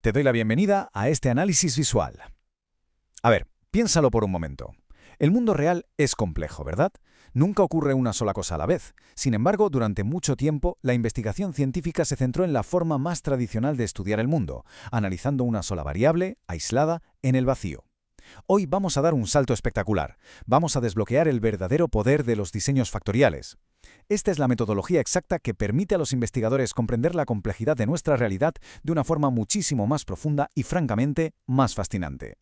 Te doy la bienvenida a este análisis visual. A ver, piénsalo por un momento. El mundo real es complejo, ¿verdad? Nunca ocurre una sola cosa a la vez. Sin embargo, durante mucho tiempo, la investigación científica se centró en la forma más tradicional de estudiar el mundo, analizando una sola variable, aislada, en el vacío. Hoy vamos a dar un salto espectacular. Vamos a desbloquear el verdadero poder de los diseños factoriales. Esta es la metodología exacta que permite a los investigadores comprender la complejidad de nuestra realidad de una forma muchísimo más profunda y, francamente, más fascinante.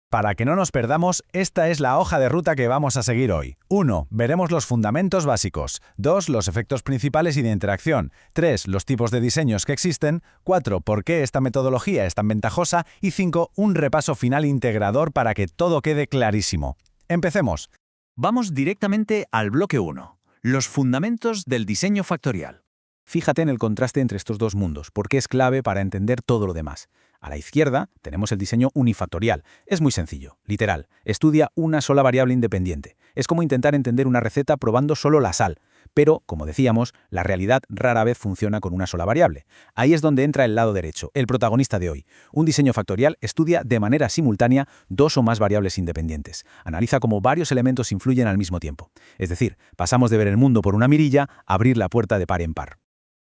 Para que no nos perdamos, esta es la hoja de ruta que vamos a seguir hoy. 1. Veremos los fundamentos básicos. 2. Los efectos principales y de interacción. 3. Los tipos de diseños que existen. 4. Por qué esta metodología es tan ventajosa. Y 5. Un repaso final integrador para que todo quede clarísimo. Empecemos. Vamos directamente al bloque 1. Los fundamentos del diseño factorial. Fíjate en el contraste entre estos dos mundos, porque es clave para entender todo lo demás. A la izquierda tenemos el diseño unifactorial. Es muy sencillo, literal. Estudia una sola variable independiente. Es como intentar entender una receta probando solo la sal. Pero, como decíamos, la realidad rara vez funciona con una sola variable. Ahí es donde entra el lado derecho, el protagonista de hoy. Un diseño factorial estudia de manera simultánea dos o más variables independientes. Analiza cómo varios elementos influyen al mismo tiempo. Es decir, pasamos de ver el mundo por una mirilla a abrir la puerta de par en par.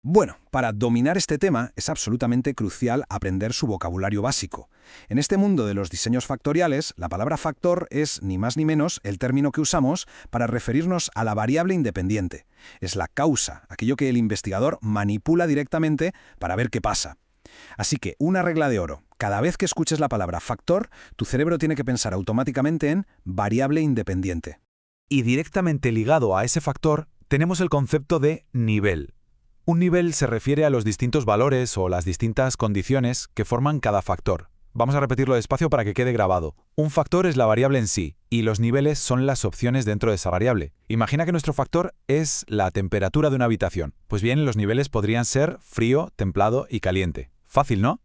Bueno, para dominar este tema es absolutamente crucial aprender su vocabulario básico. En este mundo de los diseños factoriales, la palabra factor es ni más ni menos el término que usamos para referirnos a la variable independiente. Es la causa, aquello que el investigador manipula directamente para ver qué pasa. Así que, una regla de oro. Cada vez que escuches la palabra factor, tu cerebro tiene que pensar automáticamente en variable independiente. Y directamente ligado a ese factor, tenemos el concepto de nivel. Un nivel se refiere a los distintos valores o las distintas condiciones que forman cada factor. Vamos a repetirlo despacio para que quede grabado. Un factor es la variable en sí, y los niveles son las opciones dentro de esa variable. Imagina que nuestro factor es la temperatura de una habitación. Pues bien, los niveles podrían ser frío, templado y caliente. Fácil, ¿no?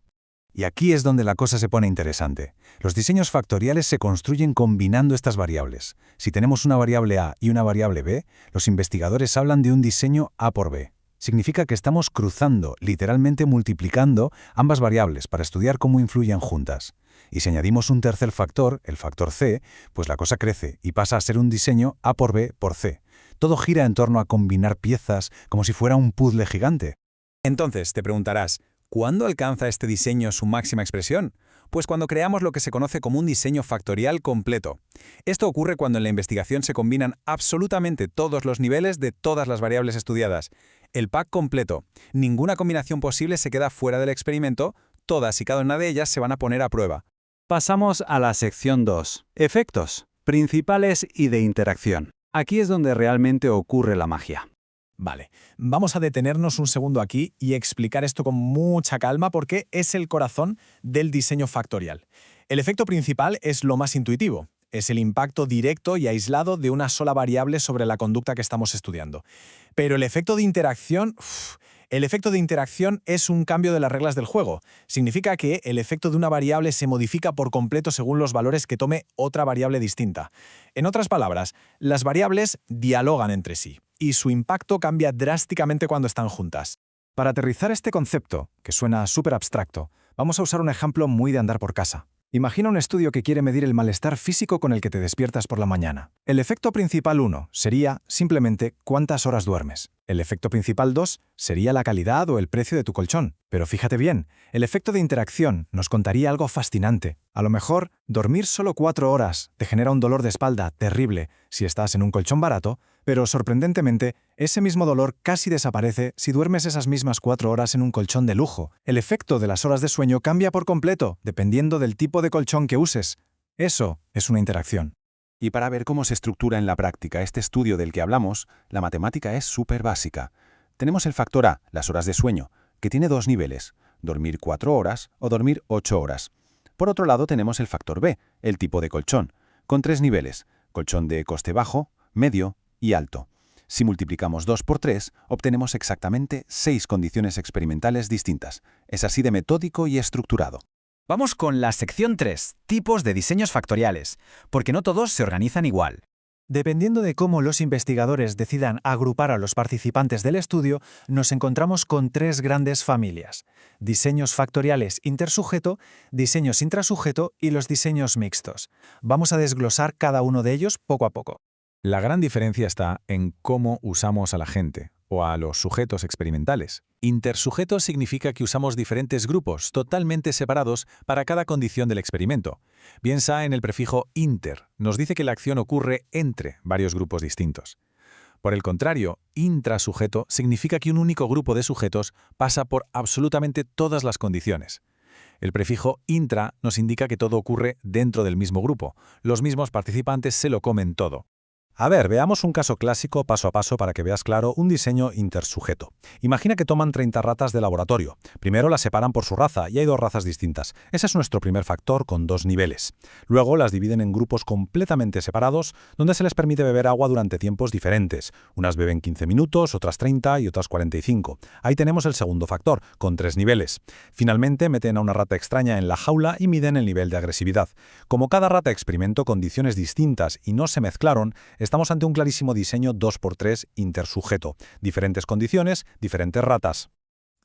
Y aquí es donde la cosa se pone interesante. Los diseños factoriales se construyen combinando estas variables. Si tenemos una variable A y una variable B, los investigadores hablan de un diseño A por B. Significa que estamos cruzando, literalmente multiplicando, ambas variables para estudiar cómo influyen juntas. Y si añadimos un tercer factor, el factor C, pues la cosa crece y pasa a ser un diseño A por B por C. Todo gira en torno a combinar piezas como si fuera un puzzle gigante. Entonces, te preguntarás, ¿cuándo alcanza este diseño su máxima expresión? Pues cuando creamos lo que se conoce como un diseño factorial completo. Esto ocurre cuando en la investigación se combinan absolutamente todos los niveles de todas las variables estudiadas. El pack completo. Ninguna combinación posible se queda fuera del experimento, todas y cada una de ellas se van a poner a prueba. Pasamos a la sección 2. Efectos principales y de interacción. Aquí es donde realmente ocurre la magia. Vale, vamos a detenernos un segundo aquí y explicar esto con mucha calma porque es el corazón del diseño factorial. El efecto principal es lo más intuitivo. Es el impacto directo y aislado de una sola variable sobre la conducta que estamos estudiando. Pero el efecto de interacción... El efecto de interacción es un cambio de las reglas del juego. Significa que el efecto de una variable se modifica por completo según los valores que tome otra variable distinta. En otras palabras, las variables dialogan entre sí y su impacto cambia drásticamente cuando están juntas. Para aterrizar este concepto, que suena súper abstracto, vamos a usar un ejemplo muy de andar por casa. Imagina un estudio que quiere medir el malestar físico con el que te despiertas por la mañana. El efecto principal 1 sería simplemente cuántas horas duermes. El efecto principal 2 sería la calidad o el precio de tu colchón. Pero fíjate bien, el efecto de interacción nos contaría algo fascinante. A lo mejor, dormir solo 4 horas te genera un dolor de espalda terrible si estás en un colchón barato, pero sorprendentemente, ese mismo dolor casi desaparece si duermes esas mismas 4 horas en un colchón de lujo. El efecto de las horas de sueño cambia por completo, dependiendo del tipo de colchón que uses. Eso es una interacción. Y para ver cómo se estructura en la práctica este estudio del que hablamos, la matemática es súper básica. Tenemos el factor A, las horas de sueño, que tiene dos niveles, dormir 4 horas o dormir 8 horas. Por otro lado tenemos el factor B, el tipo de colchón, con 3 niveles, colchón de coste bajo, medio y alto. Si multiplicamos 2 por 3, obtenemos exactamente 6 condiciones experimentales distintas. Es así de metódico y estructurado. Vamos con la sección 3, tipos de diseños factoriales, porque no todos se organizan igual. Dependiendo de cómo los investigadores decidan agrupar a los participantes del estudio, nos encontramos con tres grandes familias: diseños factoriales intersujeto, diseños intrasujeto y los diseños mixtos. Vamos a desglosar cada uno de ellos poco a poco. La gran diferencia está en cómo usamos a la gente o a los sujetos experimentales. Intersujeto significa que usamos diferentes grupos totalmente separados para cada condición del experimento. Piensa en el prefijo inter, nos dice que la acción ocurre entre varios grupos distintos. Por el contrario, intrasujeto significa que un único grupo de sujetos pasa por absolutamente todas las condiciones. El prefijo intra nos indica que todo ocurre dentro del mismo grupo. Los mismos participantes se lo comen todo. A ver, veamos un caso clásico paso a paso para que veas claro un diseño intersujeto. Imagina que toman 30 ratas de laboratorio. Primero las separan por su raza y hay dos razas distintas. Ese es nuestro primer factor con dos niveles. Luego las dividen en grupos completamente separados donde se les permite beber agua durante tiempos diferentes. Unas beben 15 minutos, otras 30 y otras 45. Ahí tenemos el segundo factor, con 3 niveles. Finalmente meten a una rata extraña en la jaula y miden el nivel de agresividad. Como cada rata experimentó condiciones distintas y no se mezclaron, estamos ante un clarísimo diseño 2×3 intersujeto. Diferentes condiciones, diferentes ratas.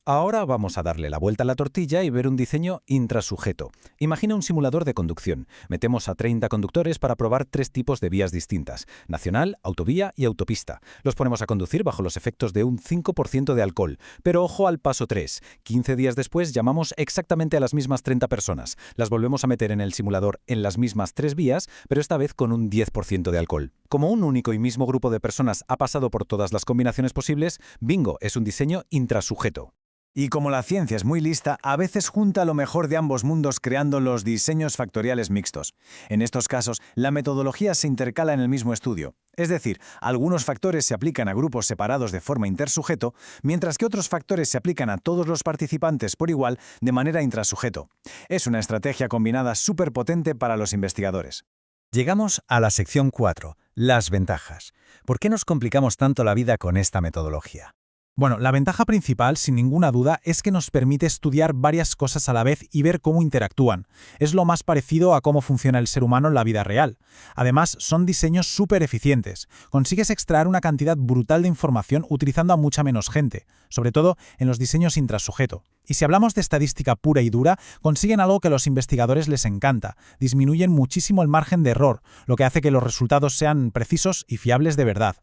Ahora vamos a darle la vuelta a la tortilla y ver un diseño intrasujeto. Imagina un simulador de conducción. Metemos a 30 conductores para probar 3 tipos de vías distintas: nacional, autovía y autopista. Los ponemos a conducir bajo los efectos de un 5% de alcohol. Pero ojo al paso 3. 15 días después llamamos exactamente a las mismas 30 personas. Las volvemos a meter en el simulador en las mismas 3 vías, pero esta vez con un 10% de alcohol. Como un único y mismo grupo de personas ha pasado por todas las combinaciones posibles, bingo, es un diseño intrasujeto. Y como la ciencia es muy lista, a veces junta lo mejor de ambos mundos creando los diseños factoriales mixtos. En estos casos, la metodología se intercala en el mismo estudio. Es decir, algunos factores se aplican a grupos separados de forma intersujeto, mientras que otros factores se aplican a todos los participantes por igual de manera intrasujeto. Es una estrategia combinada súper potente para los investigadores. Llegamos a la sección 4, las ventajas. ¿Por qué nos complicamos tanto la vida con esta metodología? Bueno, la ventaja principal, sin ninguna duda, es que nos permite estudiar varias cosas a la vez y ver cómo interactúan. Es lo más parecido a cómo funciona el ser humano en la vida real. Además, son diseños súper eficientes. Consigues extraer una cantidad brutal de información utilizando a mucha menos gente, sobre todo en los diseños intrasujeto. Y si hablamos de estadística pura y dura, consiguen algo que a los investigadores les encanta: disminuyen muchísimo el margen de error, lo que hace que los resultados sean precisos y fiables de verdad.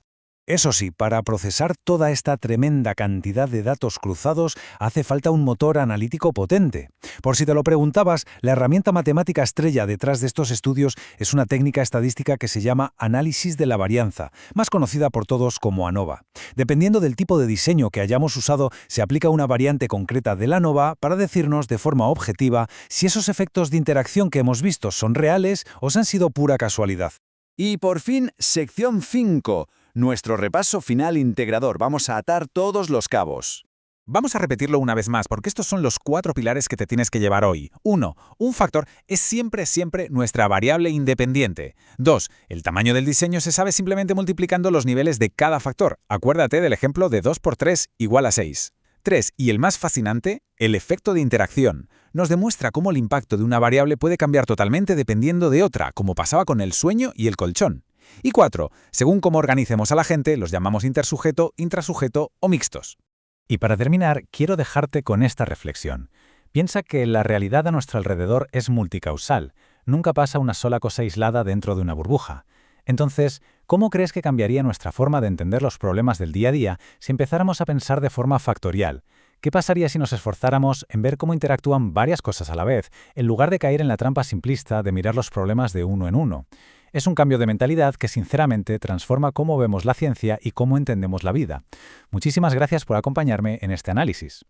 Eso sí, para procesar toda esta tremenda cantidad de datos cruzados hace falta un motor analítico potente. Por si te lo preguntabas, la herramienta matemática estrella detrás de estos estudios es una técnica estadística que se llama análisis de la varianza, más conocida por todos como ANOVA. Dependiendo del tipo de diseño que hayamos usado, se aplica una variante concreta de la ANOVA para decirnos de forma objetiva si esos efectos de interacción que hemos visto son reales o han sido pura casualidad. Y por fin, sección 5. Nuestro repaso final integrador. Vamos a atar todos los cabos. Vamos a repetirlo una vez más, porque estos son los 4 pilares que te tienes que llevar hoy. 1. Un factor es siempre nuestra variable independiente. 2. El tamaño del diseño se sabe simplemente multiplicando los niveles de cada factor. Acuérdate del ejemplo de 2×3 igual a 6. 3. Y el más fascinante, el efecto de interacción. Nos demuestra cómo el impacto de una variable puede cambiar totalmente dependiendo de otra, como pasaba con el sueño y el colchón. Y 4. Según cómo organicemos a la gente, los llamamos intersujeto, intrasujeto o mixtos. Y para terminar, quiero dejarte con esta reflexión. Piensa que la realidad a nuestro alrededor es multicausal. Nunca pasa una sola cosa aislada dentro de una burbuja. Entonces, ¿cómo crees que cambiaría nuestra forma de entender los problemas del día a día si empezáramos a pensar de forma factorial? ¿Qué pasaría si nos esforzáramos en ver cómo interactúan varias cosas a la vez, en lugar de caer en la trampa simplista de mirar los problemas de uno en uno? Es un cambio de mentalidad que sinceramente transforma cómo vemos la ciencia y cómo entendemos la vida. Muchísimas gracias por acompañarme en este análisis.